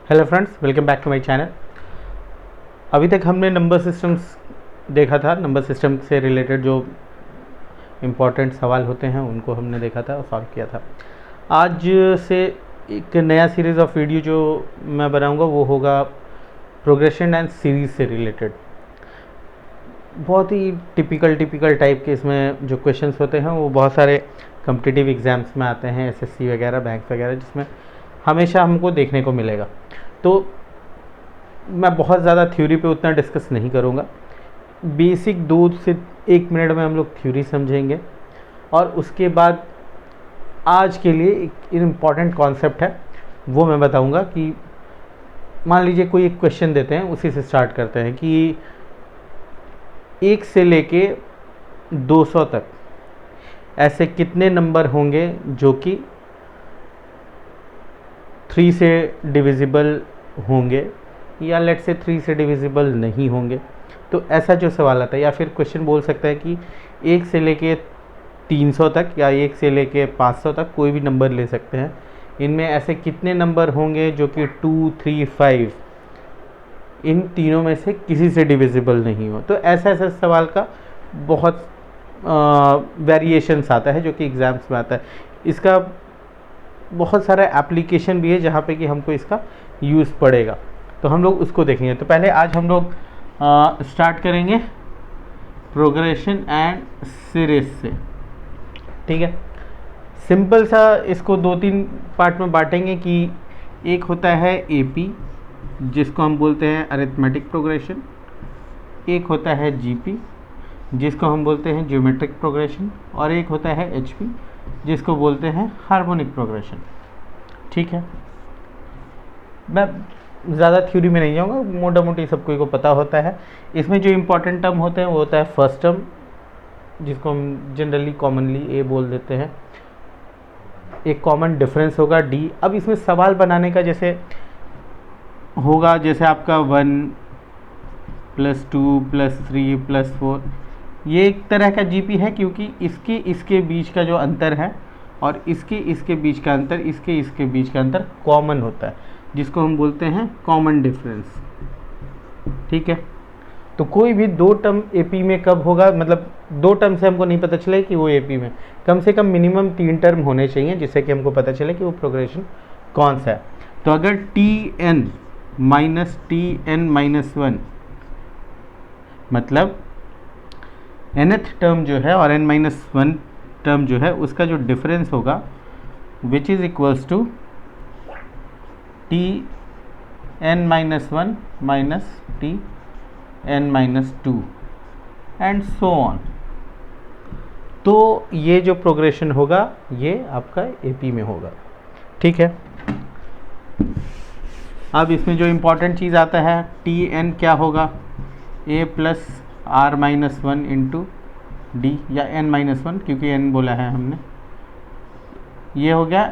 Hello friends, welcome back to my channel. अभी तक हमने नंबर सिस्टम्स देखा था। नंबर सिस्टम से रिलेटेड जो इम्पोर्टेंट सवाल होते हैं उनको हमने देखा था और सॉल्व किया था। आज से एक नया सीरीज़ ऑफ वीडियो जो मैं बनाऊंगा वो होगा प्रोग्रेशन एंड सीरीज़ से रिलेटेड। बहुत ही टिपिकल टाइप के इसमें जो क्वेश्चंस होते हैं वो बहुत सारे कम्पिटिटिव एग्ज़ाम्स में आते हैं, एसएससी वगैरह, बैंक वगैरह, जिसमें हमेशा हमको देखने को मिलेगा। तो मैं बहुत ज़्यादा थ्योरी पे उतना डिस्कस नहीं करूँगा। बेसिक 2 से 1 मिनट में हम लोग थ्योरी समझेंगे और उसके बाद आज के लिए एक इम्पॉर्टेंट कॉन्सेप्ट है वो मैं बताऊँगा कि मान लीजिए कोई एक क्वेश्चन देते हैं, उसी से स्टार्ट करते हैं कि 1 से लेके 200 तक ऐसे कितने नंबर होंगे जो कि 3 से डिविजिबल होंगे या लेट से 3 से डिविजिबल नहीं होंगे। तो ऐसा जो सवाल आता है, या फिर क्वेश्चन बोल सकता है कि 1 से लेके 300 तक या 1 से लेके 500 तक कोई भी नंबर ले सकते हैं, इनमें ऐसे कितने नंबर होंगे जो कि 2, 3, 5 इन तीनों में से किसी से डिविजिबल नहीं हो। तो ऐसा सवाल का बहुत वेरिएशंस आता है जो कि एग्ज़ाम्स में आता है। इसका बहुत सारा एप्लीकेशन भी है जहाँ पे कि हमको इसका यूज़ पड़ेगा, तो हम लोग उसको देखेंगे। तो पहले आज हम लोग स्टार्ट करेंगे प्रोग्रेशन एंड सीरीज से, ठीक है। सिंपल सा इसको 2-3 पार्ट में बांटेंगे कि एक होता है एपी जिसको हम बोलते हैं अरिथमेटिक प्रोग्रेशन, एक होता है जीपी जिसको हम बोलते हैं ज्योमेट्रिक प्रोग्रेशन, और एक होता है एचपी जिसको बोलते हैं हार्मोनिक प्रोग्रेशन, ठीक है। मैं ज़्यादा थ्योरी में नहीं जाऊँगा, मोटा मोटी सबको को पता होता है। इसमें जो इम्पोर्टेंट टर्म होते हैं वो होता है फर्स्ट टर्म जिसको हम जनरली कॉमनली ए बोल देते हैं। एक कॉमन डिफरेंस होगा डी। अब इसमें सवाल बनाने का जैसे होगा, जैसे आपका 1 + 2 + 3 + 4, ये एक तरह का जीपी है क्योंकि इसके बीच का जो अंतर है और इसके बीच का अंतर, इसके बीच का अंतर कॉमन होता है, जिसको हम बोलते हैं कॉमन डिफरेंस, ठीक है। तो कोई भी 2 टर्म एपी में कब होगा, मतलब 2 टर्म से हमको नहीं पता चले कि वो एपी में कम से कम मिनिमम 3 टर्म होने चाहिए जिससे कि हमको पता चले कि वो प्रोग्रेशन कौन सा है। तो अगर Tn - Tn - 1 मतलब nth टर्म जो है और n-1 टर्म जो है उसका जो डिफरेंस होगा which is equals to Tn - 1 - Tn - 2 and so on. तो ये जो प्रोग्रेशन होगा ये आपका एपी में होगा, ठीक है। अब इसमें जो इम्पोर्टेंट चीज़ आता है Tn क्या होगा, a + r-1 इंटू डी या n-1, क्योंकि n बोला है हमने। ये हो गया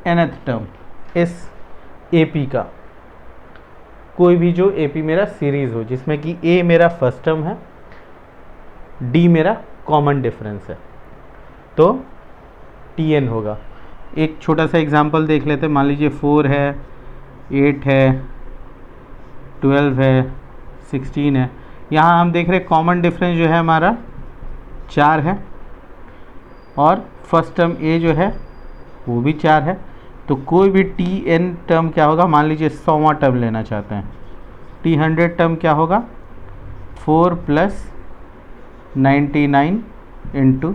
nth टर्म इस एपी का। कोई भी जो एपी मेरा सीरीज़ हो जिसमें कि a मेरा फर्स्ट टर्म है, d मेरा कॉमन डिफरेंस है, तो Tn होगा। एक छोटा सा एग्जांपल देख लेते हैं। मान लीजिए 4 है, 8 है, 12 है, 16 है। यहाँ हम देख रहे हैं कॉमन डिफरेंस जो है हमारा 4 है और फर्स्ट टर्म a जो है वो भी 4 है। तो कोई भी Tn टर्म क्या होगा, मान लीजिए 100वां टर्म लेना चाहते हैं, T100 टर्म क्या होगा, 4 + 99 इंटू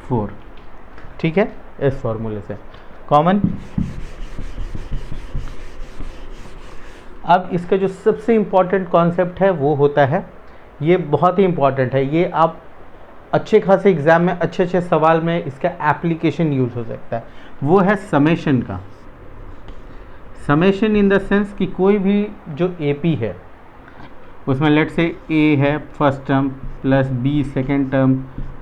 4, ठीक है, इस फॉर्मूले से कॉमन। अब इसका जो सबसे इम्पॉर्टेंट कॉन्सेप्ट है वो होता है, ये बहुत ही इम्पॉर्टेंट है, ये आप अच्छे खासे एग्ज़ाम में अच्छे सवाल में इसका एप्लीकेशन यूज़ हो सकता है, वो है समेशन का। समेशन इन द सेंस कि कोई भी जो एपी है उसमें लेट से ए है first term plus B second term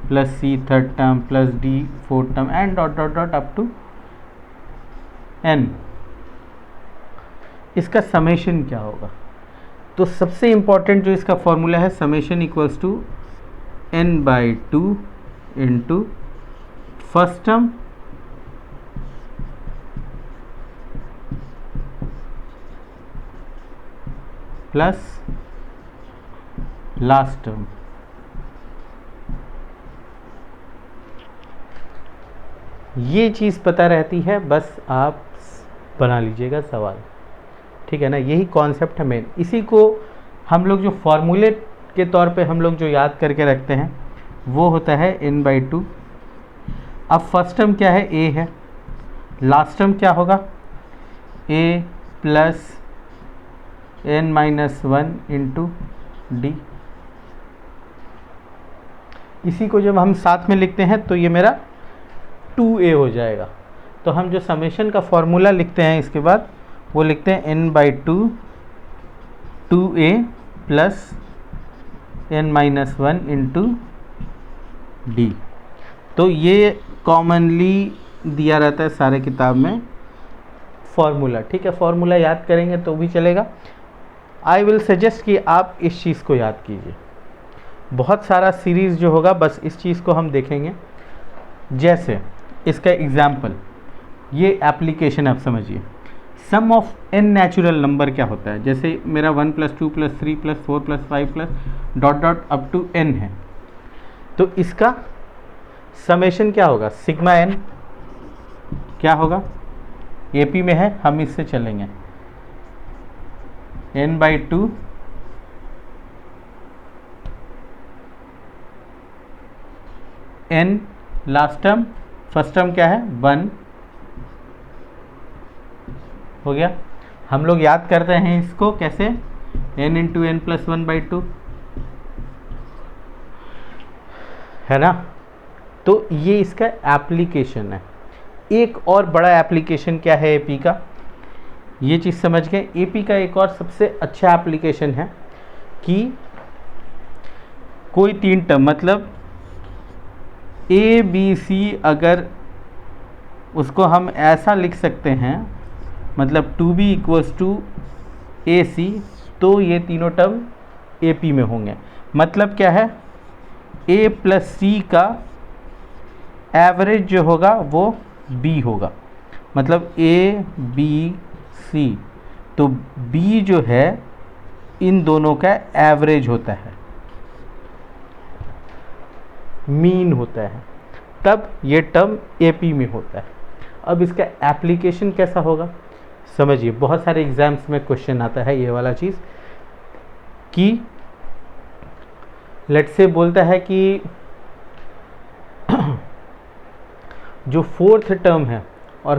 plus C third term plus D fourth term and dot dot dot up to N. इसका समेशन क्या होगा, तो सबसे इम्पॉर्टेंट जो इसका फॉर्मूला है, summation equals to n/2 into first term plus last term. ये चीज़ पता रहती है, बस आप बना लीजिएगा सवाल, ठीक है ना। यही कॉन्सेप्ट है मेन। इसी को हम लोग जो फॉर्मूले के तौर पे हम लोग जो याद करके रखते हैं वो होता है n/2। अब फर्स्ट टर्म क्या है, a है, लास्ट टर्म क्या होगा, a plus n-1 into D. इसी को जब हम साथ में लिखते हैं तो ये मेरा 2a हो जाएगा। तो हम जो समेशन का फॉर्मूला लिखते हैं इसके बाद वो लिखते हैं n/2 2a plus n-1 into D. तो ये कॉमनली दिया रहता है सारे किताब में फॉर्मूला, ठीक है। फॉर्मूला याद करेंगे तो भी चलेगा। आई विल सजेस्ट कि आप इस चीज़ को याद कीजिए। बहुत सारा सीरीज़ जो होगा बस इस चीज़ को हम देखेंगे। जैसे इसका एग्जाम्पल, ये एप्लीकेशन आप समझिए, सम ऑफ n नेचुरल नंबर क्या होता है। जैसे मेरा 1 + 2 + 3 + 4 + 5 + dot dot up to n है, तो इसका समेशन क्या होगा, सिग्मा n क्या होगा, AP में है, हम इससे चलेंगे n/2 n last term, first term क्या है 1 हो गया। हम लोग याद करते हैं इसको कैसे, n × n + 1/2 है ना। तो ये इसका एप्लीकेशन है। एक और बड़ा एप्लीकेशन क्या है AP का, ये चीज़ समझ गए। AP का एक और सबसे अच्छा एप्लीकेशन है कि कोई 3 टर्म मतलब ABC, अगर उसको हम ऐसा लिख सकते हैं मतलब 2B = AC, तो ये तीनों टर्म AP में होंगे। मतलब क्या है, A + C का एवरेज जो होगा वो B होगा। मतलब A B C, तो B जो है इन दोनों का एवरेज होता है, मीन होता है, तब ये टर्म AP में होता है। अब इसका एप्लीकेशन कैसा होगा समझिए। बहुत सारे एग्जाम्स में क्वेश्चन आता है ये वाला चीज़ कि लेट से बोलता है कि जो 4th टर्म है और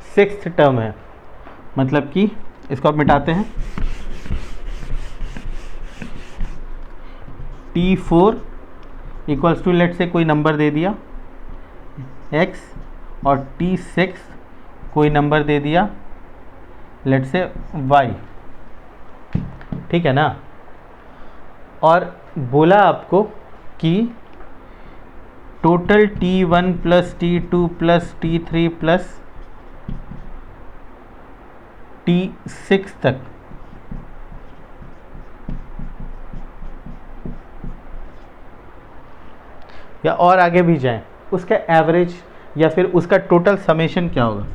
6th टर्म है, मतलब कि इसको आप मिटाते हैं, T4 = लेट से कोई नंबर दे दिया x, और T6 कोई नंबर दे दिया लेट से y, ठीक है ना। और बोला आपको कि total T1 + T2 + T3 + T6 तक या और आगे भी जाएं, उसका एवरेज या फिर उसका टोटल समेशन क्या होगा,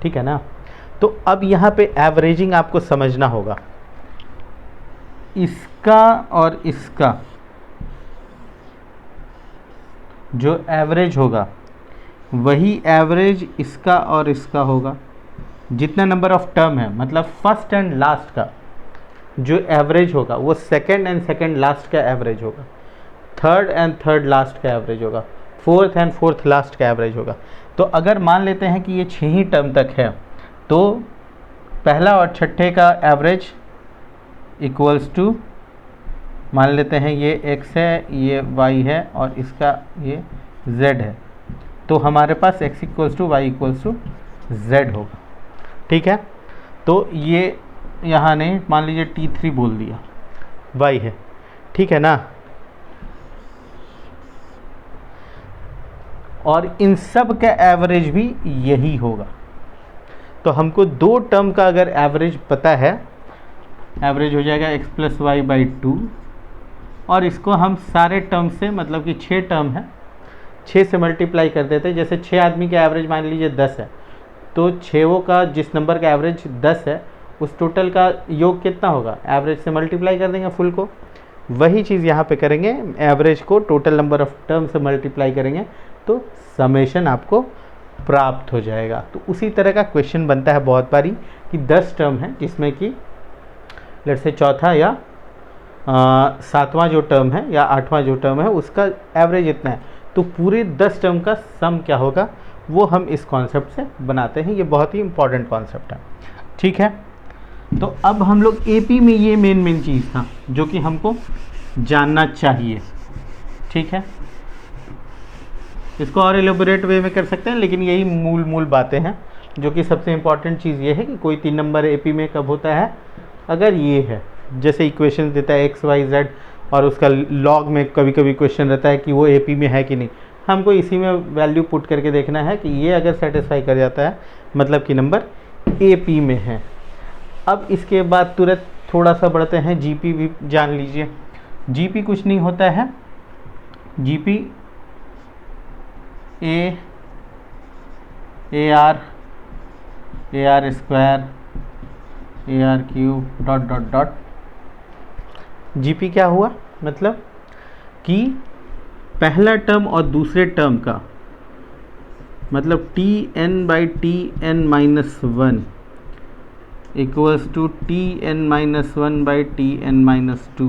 ठीक है ना। तो अब यहाँ पे एवरेजिंग आपको समझना होगा। इसका और इसका जो एवरेज होगा वही एवरेज इसका और इसका होगा। जितना नंबर ऑफ टर्म है, मतलब फर्स्ट एंड लास्ट का जो एवरेज होगा वो सेकंड एंड सेकंड लास्ट का एवरेज होगा, थर्ड एंड थर्ड लास्ट का एवरेज होगा, फोर्थ एंड फोर्थ लास्ट का एवरेज होगा। तो अगर मान लेते हैं कि ये 6 ही टर्म तक है, तो पहला और छठे का एवरेज = मान लेते हैं ये x है, ये y है और इसका ये z है, तो हमारे पास x = y = z होगा, ठीक है। तो ये यहाँ नहीं, मान लीजिए T3 बोल दिया, y है, ठीक है ना। और इन सब का एवरेज भी यही होगा। तो हमको 2 टर्म का अगर एवरेज पता है, एवरेज हो जाएगा x + y/2, और इसको हम सारे टर्म से, मतलब कि 6 टर्म है, 6 से मल्टीप्लाई कर देते हैं। जैसे 6 आदमी का एवरेज मान लीजिए 10 है, तो छेवों का जिस नंबर का एवरेज 10 है उस टोटल का योग कितना होगा, एवरेज से मल्टीप्लाई कर देंगे फुल को। वही चीज़ यहाँ पे करेंगे, एवरेज को टोटल नंबर ऑफ टर्म से मल्टीप्लाई करेंगे तो समेशन आपको प्राप्त हो जाएगा। तो उसी तरह का क्वेश्चन बनता है बहुत बारी कि 10 टर्म है जिसमें कि लेट से चौथा या सातवां जो टर्म है या आठवां जो टर्म है उसका एवरेज इतना है, तो पूरे 10 टर्म का सम क्या होगा वो हम इस कॉन्सेप्ट से बनाते हैं। ये बहुत ही इंपॉर्टेंट कॉन्सेप्ट है, ठीक है। तो अब हम लोग एपी में ये मेन चीज़ था जो कि हमको जानना चाहिए, ठीक है। इसको और एलोबोरेट वे में कर सकते हैं, लेकिन यही मूल बातें हैं जो कि सबसे इम्पॉर्टेंट चीज़ ये है कि कोई 3 नंबर एपी में कब होता है, अगर ये है जैसे इक्वेशन देता है एक्स वाई जेड और उसका लॉग में कभी कभी क्वेश्चन रहता है कि वो एपी में है कि नहीं, हमको इसी में वैल्यू पुट करके देखना है कि ये अगर सेटिस्फाई कर जाता है मतलब कि नंबर एपी में है। अब इसके बाद तुरंत थोड़ा सा बढ़ते हैं, जीपी भी जान लीजिए। जीपी कुछ नहीं होता है, GP A R square A R cube dot dot dot. GP क्या हुआ, मतलब कि पहला टर्म और दूसरे टर्म का मतलब T N by T N minus one equals to T N minus one by T N minus two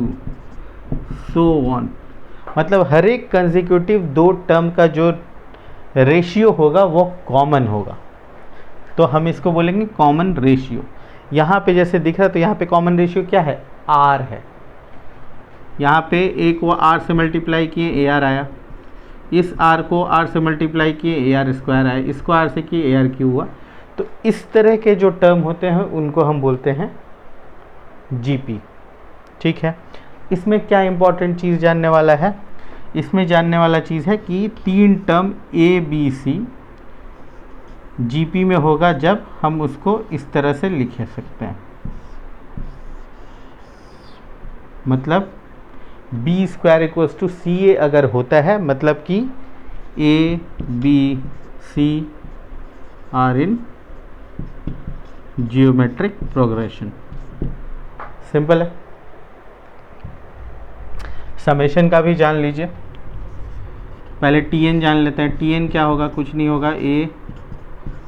so on. मतलब हर एक कंसेक्यूटिव 2 टर्म का जो रेशियो होगा वो कॉमन होगा, तो हम इसको बोलेंगे कॉमन रेशियो। यहाँ पे जैसे दिख रहा है तो यहाँ पे कॉमन रेशियो क्या है, आर है। यहाँ पे एक को आर से मल्टीप्लाई किए ए आर आया, इस आर को आर से मल्टीप्लाई किए ए आर स्क्वायर आया, इसको आर से किए ए आर क्यू हुआ। तो इस तरह के जो टर्म होते हैं उनको हम बोलते हैं जीपी, ठीक है। इसमें क्या इंपॉर्टेंट चीज़ जानने वाला है, इसमें जानने वाला चीज़ है कि 3 term A B C GP में होगा जब हम उसको इस तरह से लिख सकते हैं, मतलब B square equals to C A अगर होता है मतलब कि A B C are in geometric progression. Simple है। समेशन का भी जान लीजिए, पहले टी एन जान लेते हैं। टी एन क्या होगा, कुछ नहीं होगा, A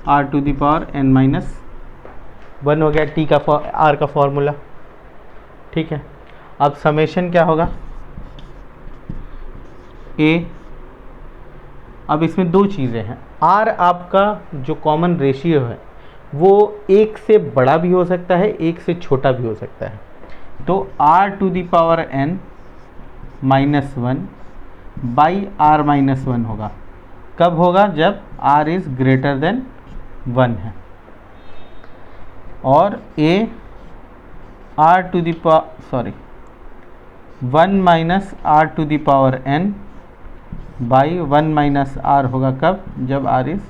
R to the power N minus 1 हो गया टी का आर का फॉर्मूला, ठीक है। अब समेशन क्या होगा, ए, अब इसमें 2 चीज़ें हैं। आर आपका जो कॉमन रेशियो है वो 1 से बड़ा भी हो सकता है, 1 से छोटा भी हो सकता है। तो R to the power N minus 1 by R minus 1 होगा। कब होगा, जब आर इज़ ग्रेटर देन 1 है। और A R to the power 1 minus R to the power N by 1 minus R होगा कब, जब आर इज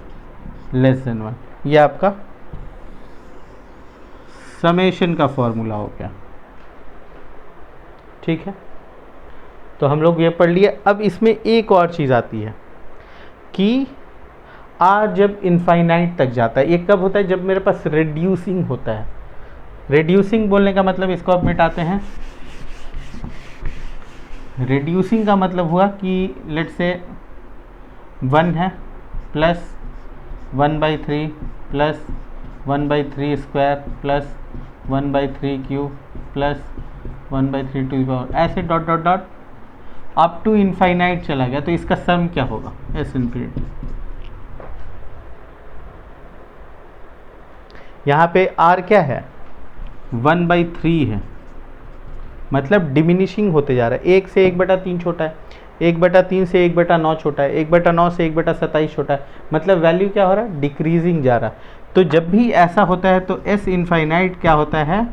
लेस देन 1। ये आपका समेशन का फॉर्मूला हो गया, ठीक है। तो हम लोग ये पढ़ लिए। अब इसमें एक और चीज़ आती है कि आर जब इनफाइनाइट तक जाता है, ये कब होता है, जब मेरे पास रिड्यूसिंग होता है। रिड्यूसिंग बोलने का मतलब, इसको आप मिटाते हैं, रिड्यूसिंग का मतलब हुआ कि लेट से 1 है plus 1/3 plus 1/3 square plus 1/3 cube plus 1/3 to the power, ऐसे dot dot dot up to infinite चला गया। तो इसका सम क्या होगा, एस इन्फिनिटी। यहाँ पे आर क्या है, 1/3 है, मतलब डिमिनिशिंग होते जा रहा है। 1 से 1/3 छोटा है, 1/3 से 1/9 छोटा है, 1/9 से 1/27 छोटा है, मतलब वैल्यू क्या हो रहा है, डिक्रीजिंग जा रहा है। तो जब भी ऐसा होता है तो एस इनफाइनाइट क्या होता है,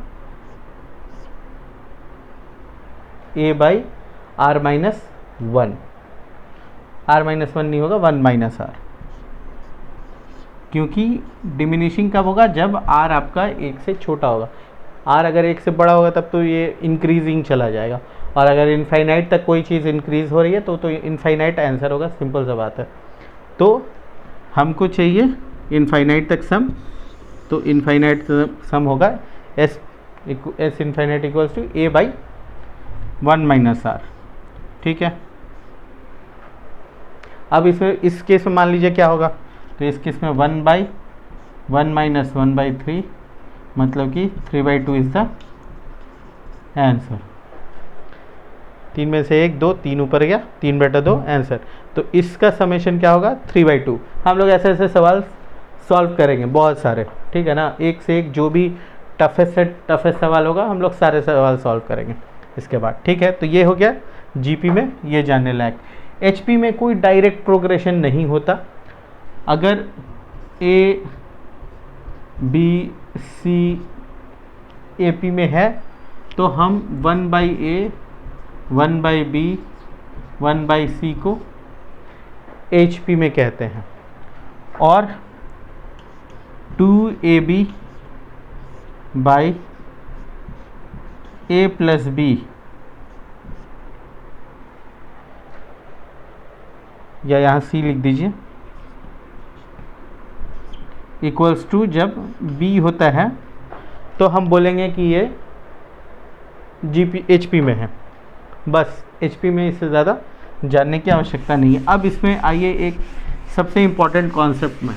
A by R minus 1। R minus 1 नहीं होगा, 1 माइनस आर, क्योंकि डिमिनिशिंग कब होगा, जब आर आपका 1 से छोटा होगा। आर अगर 1 से बड़ा होगा तब तो ये इंक्रीजिंग चला जाएगा, और अगर इनफाइनाइट तक कोई चीज़ इंक्रीज हो रही है तो इनफाइनाइट आंसर होगा, सिंपल सा बात है। तो हमको चाहिए इनफाइनाइट तक सम, तो इनफाइनाइट सम होगा S infinite equals to A by 1 minus R. ठीक है, अब इसमें इस केस में मान लीजिए क्या होगा, तो इस केस में 1 बाई 1 माइनस 1 बाई 3, मतलब कि 3/2 इज द आंसर। 3 में से 1 2 3 ऊपर गया, 3/2 आंसर। तो इसका समेशन क्या होगा 3/2। हम लोग ऐसे ऐसे सवाल सॉल्व करेंगे बहुत सारे, ठीक है ना, एक से एक जो भी टफेस्ट से टफेस्ट सवाल होगा हम लोग सारे सवाल सॉल्व करेंगे इसके बाद। ठीक है, तो ये हो गया जीपी में ये जानने लायक। एचपी में कोई डायरेक्ट प्रोग्रेशन नहीं होता। अगर ए बी सी ए पी में है तो हम 1/a 1/b 1/c को HP में कहते हैं, और 2AB by A plus B या यहाँ C लिख दीजिए, इक्वल्स टू, जब B होता है तो हम बोलेंगे कि ये HP में है। बस HP में इससे ज़्यादा जानने की आवश्यकता नहीं है। अब इसमें आइए एक सबसे इम्पॉर्टेंट कॉन्सेप्ट में,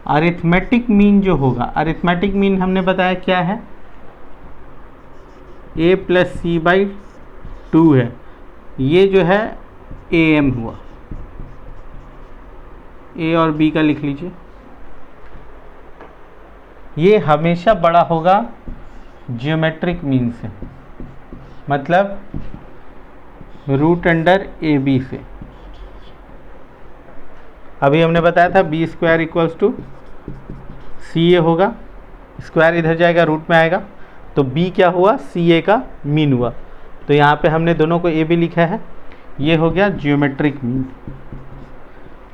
अरिथमेटिक मीन जो होगा, अरिथमेटिक मीन हमने बताया क्या है, a प्लस सी बाई 2 है। ये जो है AM हुआ, A और B का लिख लीजिए। ये हमेशा बड़ा होगा जियोमेट्रिक मीन से, मतलब रूट अंडर AB से। अभी हमने बताया था B square equals to CA होगा, स्क्वायर इधर जाएगा रूट में आएगा, तो B क्या हुआ CA का मीन हुआ। तो यहाँ पे हमने दोनों को AB लिखा है, ये हो गया जियोमेट्रिक मीन।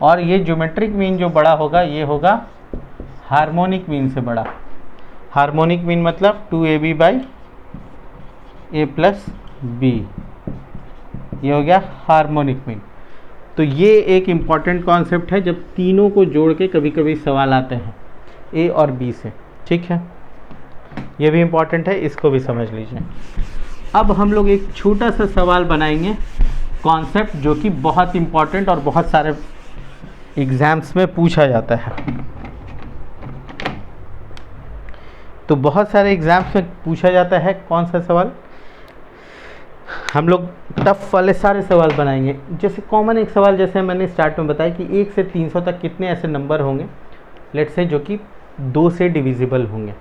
और ये जियोमेट्रिक मीन जो बड़ा होगा ये होगा हार्मोनिक मीन से बड़ा। हार्मोनिक मीन मतलब 2AB by A plus B, ये हो गया हार्मोनिक मीन। तो ये एक इम्पॉर्टेंट कॉन्सेप्ट है, जब तीनों को जोड़ के कभी कभी सवाल आते हैं A और B से। ठीक है, ये भी इम्पॉर्टेंट है, इसको भी समझ लीजिए। अब हम लोग एक छोटा सा सवाल बनाएंगे कॉन्सेप्ट, जो कि बहुत इम्पॉर्टेंट और बहुत सारे एग्ज़ाम्स में पूछा जाता है। तो बहुत सारे एग्ज़ाम्स में पूछा जाता है कौन सा सवाल, हम लोग टफ वाले सारे सवाल बनाएंगे। जैसे कॉमन एक सवाल, जैसे मैंने स्टार्ट में बताया कि 1 से 300 तक कितने ऐसे नंबर होंगे, लेट्स से, जो कि 2 से डिविजिबल होंगे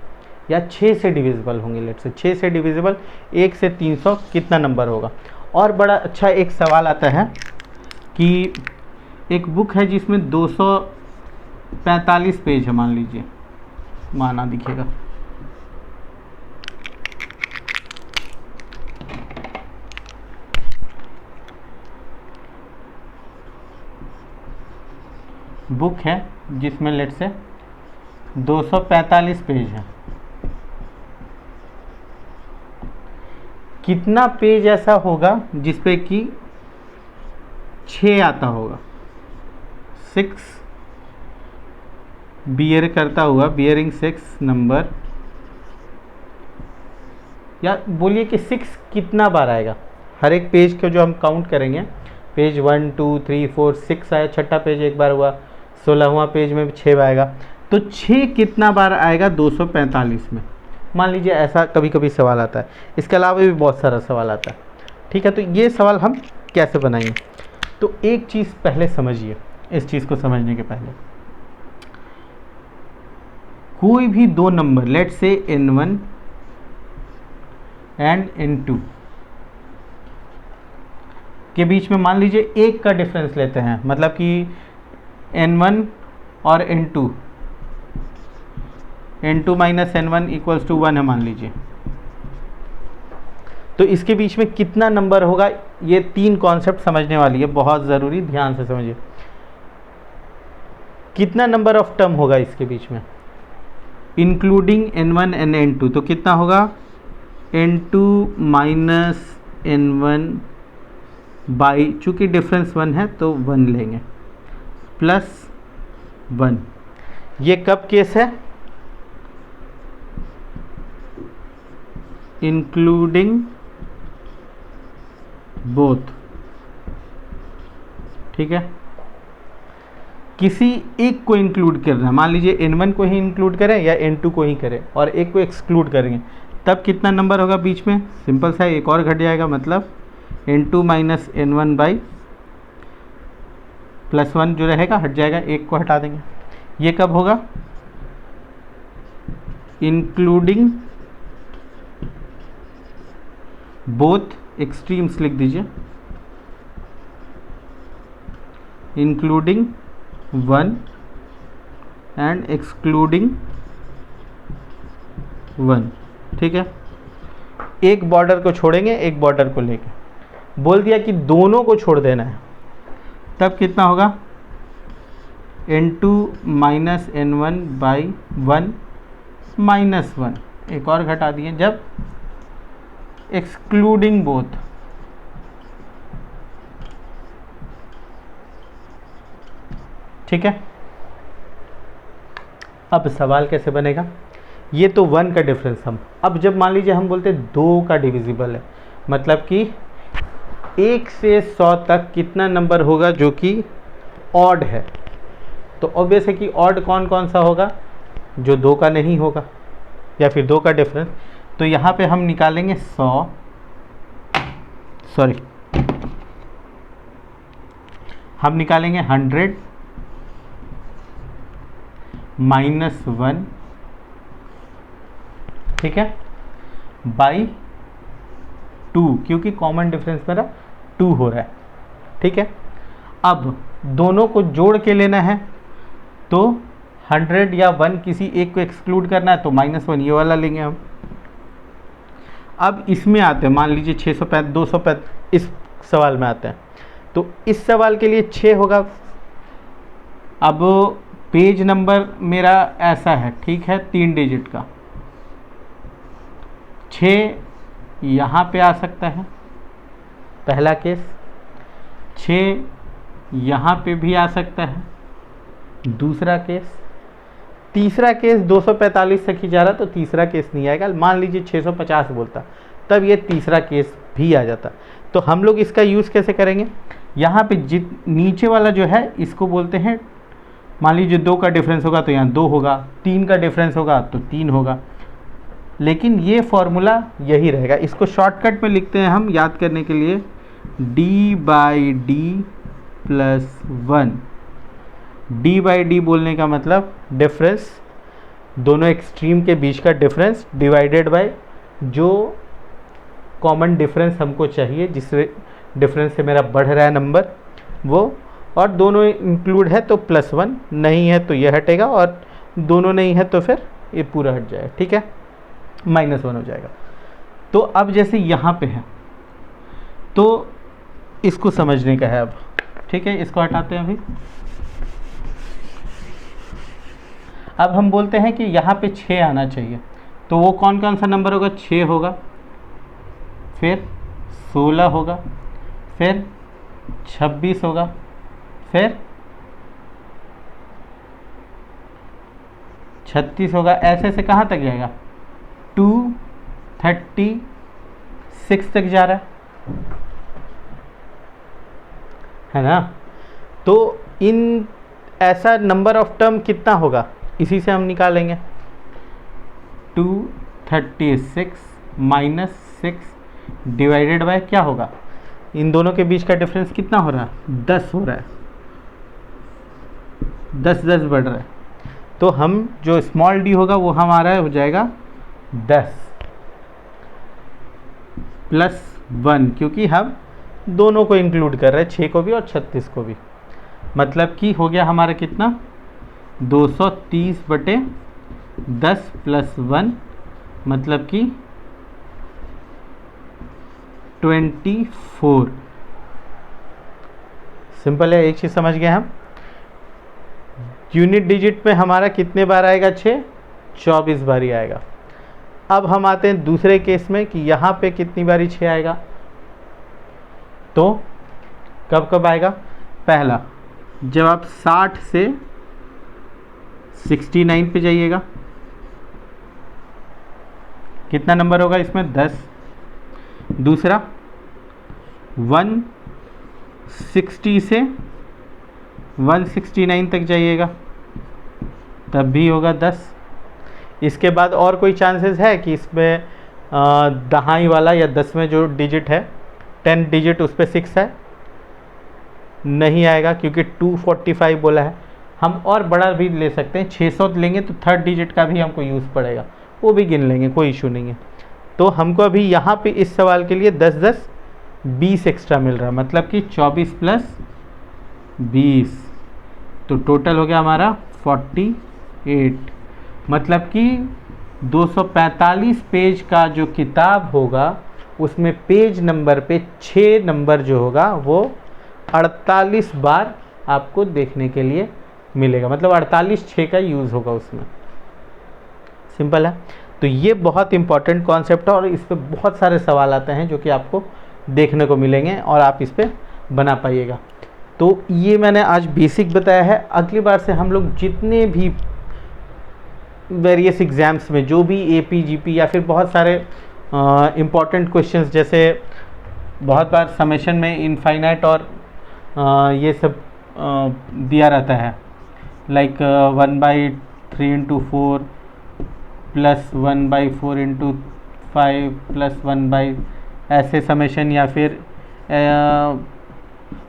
या 6 से डिविजिबल होंगे। लेट्स से 6 से डिविजिबल 1 से 300 कितना नंबर होगा। और बड़ा अच्छा एक सवाल आता है कि एक बुक है जिसमें 245 पेज है, मान लीजिए, माना दिखेगा, बुक है जिसमें लेट से 245 पेज है। कितना पेज ऐसा होगा जिसपे कि 6 आता होगा, 6 बियर करता हुआ, बियरिंग 6 नंबर, या बोलिए कि 6 कितना बार आएगा। हर एक पेज को जो हम काउंट करेंगे, पेज 1 2 3 4 6 आया, छठा पेज एक बार हुआ, 16वां पेज में 6 आएगा, तो 6 कितना बार आएगा 245 में। मान लीजिए ऐसा कभी कभी सवाल आता है। इसके अलावा भी बहुत सारा सवाल आता है। ठीक है, तो ये सवाल हम कैसे बनाएंगे, तो एक चीज़ पहले समझिए। इस चीज़ को समझने के पहले, कोई भी दो number, let's say n1 and n2 के बीच में मान लीजिए 1 का डिफरेंस लेते हैं, मतलब कि n1 और n2 minus n1 equals to 1 है मान लीजिए, तो इसके बीच में कितना नंबर होगा। ये 3 कॉन्सेप्ट समझने वाली है, बहुत ज़रूरी, ध्यान से समझिए। कितना नंबर ऑफ टर्म होगा इसके बीच में, इंक्लूडिंग N1 एंड N2, तो कितना होगा N2 माइनस N1 बाई, चूँकि डिफरेंस 1 है तो 1 लेंगे, प्लस 1। ये कब केस है? इंक्लूडिंग बोथ, ठीक है। किसी एक को इंक्लूड करना है, मान लीजिए N1 को ही इंक्लूड करें या N2 को ही करें और एक को एक्सक्लूड करेंगे, तब कितना नंबर होगा बीच में? सिंपल सा, एक और घट जाएगा, मतलब N2 minus N1 by plus 1 जो रहेगा हट जाएगा, एक को हटा देंगे। ये कब होगा? इंक्लूडिंग बोथ एक्सट्रीम्स लिख दीजिए, इंक्लूडिंग 1 एंड एक्सक्लूडिंग 1, ठीक है। एक बॉर्डर को छोड़ेंगे, एक बॉर्डर को लेके बोल दिया कि दोनों को छोड़ देना है, तब कितना होगा? N2 minus N1 by 1 minus 1, एक और घटा दिए, जब एक्सक्लूडिंग बोथ, ठीक है। अब सवाल कैसे बनेगा? ये तो 1 का डिफरेंस हम, अब जब मान लीजिए हम बोलते 2 का डिविजिबल है, मतलब कि 1 से 100 तक कितना नंबर होगा जो कि ऑड है, तो ऑब्वियस है कि ऑड कौन कौन सा होगा? जो 2 का नहीं होगा या फिर 2 का डिफरेंस। तो यहाँ पे हम निकालेंगे 100, सॉरी हम निकालेंगे 100 माइनस 1, ठीक है, बाई 2, क्योंकि कॉमन डिफरेंस मेरा 2 हो रहा है, ठीक है। अब दोनों को जोड़ के लेना है, तो 100 या 1 किसी एक को एक्सक्लूड करना है, तो -1 ये वाला लेंगे हम। अब इसमें आते हैं, मान लीजिए 635 235, इस सवाल में आते हैं, तो इस सवाल के लिए 6 होगा। अब पेज नंबर मेरा ऐसा है, ठीक है, 3 डिजिट का, 6 यहाँ पे आ सकता है, पहला केस। 6 यहाँ पे भी आ सकता है, दूसरा केस। तीसरा केस 245 तक ही जा रहा, तो तीसरा केस नहीं आएगा। मान लीजिए 650 बोलता, तब ये तीसरा केस भी आ जाता। तो हम लोग इसका यूज़ कैसे करेंगे? यहाँ पे नीचे वाला जो है इसको बोलते हैं, मान लीजिए 2 का डिफरेंस होगा तो यहाँ 2 होगा, 3 का डिफरेंस होगा तो 3 होगा, लेकिन ये फॉर्मूला यही रहेगा। इसको शॉर्टकट में लिखते हैं हम याद करने के लिए, d/d प्लस 1। d/d बोलने का मतलब डिफरेंस, दोनों एक्सट्रीम के बीच का डिफरेंस डिवाइडेड बाय जो कॉमन डिफरेंस हमको चाहिए, जिस डिफरेंस से मेरा बढ़ रहा है नंबर वो, और दोनों इंक्लूड है तो +1, नहीं है तो ये हटेगा, और दोनों नहीं है तो फिर ये पूरा हट जाएगा, ठीक है, -1 हो जाएगा। तो अब जैसे यहाँ पे है तो इसको समझने का है अब, ठीक है, इसको हटाते हैं अभी। अब हम बोलते हैं कि यहाँ पे 6 आना चाहिए, तो वो कौन कौन सा नंबर होगा? 6 होगा, फिर 16 होगा, फिर 26 होगा, फिर 36 होगा, ऐसे से कहाँ तक जाएगा? 236 तक जा रहा है ना। तो इन ऐसा नंबर ऑफ टर्म कितना होगा, इसी से हम निकालेंगे। 236 माइनस 6 डिवाइडेड बाय क्या होगा? इन दोनों के बीच का डिफरेंस कितना हो रहा है? 10 हो रहा है, 10 बढ़ रहा है। तो हम जो स्मॉल d होगा वो हमारा हो जाएगा 10 प्लस 1, क्योंकि हम दोनों को इंक्लूड कर रहे हैं, 6 को भी और 36 को भी। मतलब कि हो गया हमारा कितना? 230/10 प्लस 1, मतलब कि 24। सिंपल है, एक चीज़ समझ गए हम। यूनिट डिजिट में हमारा कितने बार आएगा? 6, 24 बारी आएगा। अब हम आते हैं दूसरे केस में कि यहाँ पे कितनी बारी 6 आएगा। तो कब कब आएगा? पहला, जब आप 60 से 69 पे जाइएगा, कितना नंबर होगा इसमें? 10। दूसरा, 160 से 169 तक जाइएगा, तब भी होगा 10। इसके बाद और कोई चांसेस है कि इसमें दहाई वाला या 10वें जो डिजिट है, 10 डिजिट उस पर 6 है? नहीं आएगा, क्योंकि 245 बोला है। हम और बड़ा भी ले सकते हैं, 600 लेंगे तो थर्ड डिजिट का भी हमको यूज़ पड़ेगा, वो भी गिन लेंगे, कोई इशू नहीं है। तो हमको अभी यहाँ पे इस सवाल के लिए 10 10 20 एक्स्ट्रा मिल रहा है, मतलब कि 24 प्लस 20, तो टोटल हो गया हमारा 48। मतलब कि 245 पेज का जो किताब होगा उसमें पेज नंबर पे 6 नंबर जो होगा वो 48 बार आपको देखने के लिए मिलेगा, मतलब 48 6 का यूज़ होगा उसमें। सिंपल है। तो ये बहुत इंपॉर्टेंट कॉन्सेप्ट है और इस पे बहुत सारे सवाल आते हैं जो कि आपको देखने को मिलेंगे और आप इस पे बना पाइएगा। तो ये मैंने आज बेसिक बताया है। अगली बार से हम लोग जितने भी वेरियस एग्ज़ाम्स में जो भी AP GP या फिर बहुत सारे इम्पॉर्टेंट क्वेश्चंस, जैसे बहुत बार समेशन में इनफाइनाइट और ये सब दिया रहता है, लाइक 1/3 × 4 प्लस 1/4 × 5 प्लस 1 ऐसे समेशन, या फिर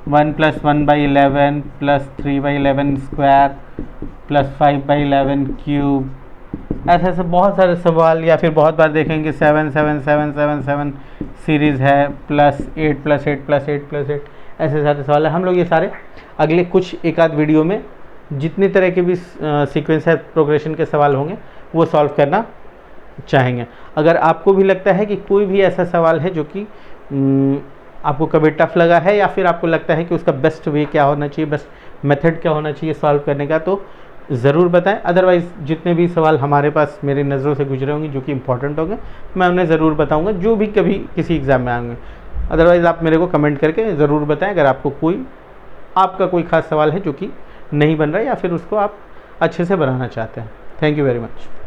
1 + 1/11 प्लस 3/11 स्क्वायर प्लस 5/11 क्यूब, ऐसे ऐसे बहुत सारे सवाल। या फिर बहुत बार देखेंगे 7 7 7 7 7 सीरीज़ है, प्लस 8 + 8 + 8 + 8, ऐसे सारे सवाल है। हम लोग ये सारे अगले कुछ एक आध वीडियो में जितने तरह के भी सीक्वेंस है प्रोग्रेशन के सवाल होंगे वो सॉल्व करना चाहेंगे। अगर आपको भी लगता है कि कोई भी ऐसा सवाल है जो कि आपको कभी टफ लगा है, या फिर आपको लगता है कि उसका बेस्ट वे क्या होना चाहिए, बेस्ट मेथड क्या होना चाहिए सॉल्व करने का, तो ज़रूर बताएं। अदरवाइज़ जितने भी सवाल हमारे पास मेरी नज़रों से गुजरे होंगे जो कि इंपॉर्टेंट होंगे, मैं उन्हें ज़रूर बताऊंगा, जो भी कभी किसी एग्ज़ाम में आएंगे। अदरवाइज़ आप मेरे को कमेंट करके ज़रूर बताएं अगर आपका कोई ख़ास सवाल है जो कि नहीं बन रहा है या फिर उसको आप अच्छे से बनाना चाहते हैं। Thank you very much.